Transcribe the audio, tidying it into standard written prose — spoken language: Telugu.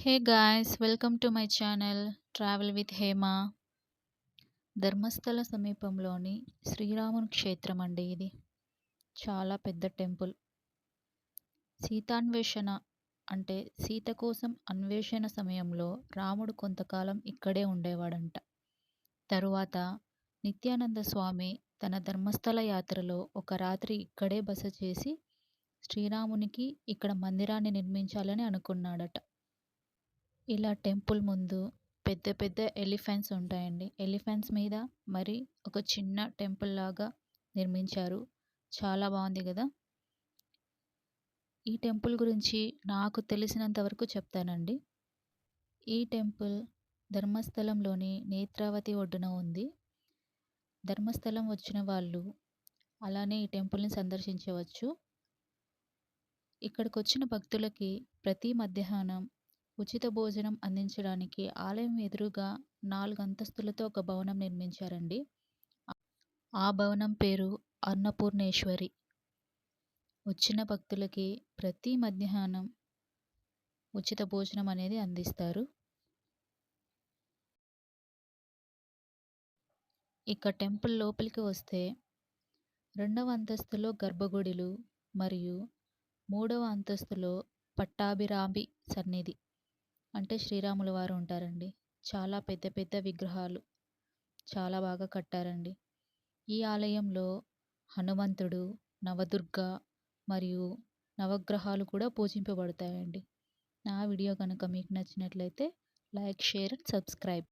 Hey guys, welcome to my channel Travel with Hema. Dharmasthala సమీపంలోని శ్రీరాముని క్షేత్రం అండి ఇది. చాలా పెద్ద టెంపుల్. సీతాన్వేషణ అంటే సీత కోసం అన్వేషణ సమయంలో రాముడు కొంతకాలం ఇక్కడే ఉండేవాడంట. తరువాత నిత్యానంద స్వామి తన ధర్మస్థల యాత్రలో ఒక రాత్రి ఇక్కడే బస చేసి శ్రీరామునికి ఇక్కడ మందిరాన్ని నిర్మించాలని అనుకున్నాడట. ఇలా టెంపుల్ ముందు పెద్ద పెద్ద ఎలిఫెంట్స్ ఉంటాయండి. ఎలిఫెంట్స్ మీద మరి ఒక చిన్న టెంపుల్ లాగా నిర్మించారు. చాలా బాగుంది కదా. ఈ టెంపుల్ గురించి నాకు తెలిసినంత వరకు చెప్తానండి. ఈ టెంపుల్ ధర్మస్థలంలోని నేత్రావతి ఒడ్డున ఉంది. ధర్మస్థలం వచ్చిన వాళ్ళు అలానే ఈ టెంపుల్ని సందర్శించవచ్చు. ఇక్కడికి వచ్చిన భక్తులకి ప్రతి మధ్యాహ్నం ఉచిత భోజనం అందించడానికి ఆలయం ఎదురుగా 4 అంతస్తులతో ఒక భవనం నిర్మించారండి. ఆ భవనం పేరు అన్నపూర్ణేశ్వరి. వచ్చిన భక్తులకి ప్రతి మధ్యాహ్నం ఉచిత భోజనం అనేది అందిస్తారు. ఇక టెంపుల్ లోపలికి వస్తే 2వ అంతస్తులో గర్భగుడిలు మరియు 3వ అంతస్తులో పట్టాభిరామి సన్నిధి అంటే శ్రీరాముల వారు ఉంటారండి. చాలా పెద్ద పెద్ద విగ్రహాలు చాలా బాగా కట్టారండి. ఈ ఆలయంలో హనుమంతుడు, నవదుర్గ మరియు నవగ్రహాలు కూడా పూజింపబడతాయండి. నా వీడియో కనుక మీకు నచ్చినట్లయితే లైక్, షేర్ అండ్ సబ్స్క్రైబ్.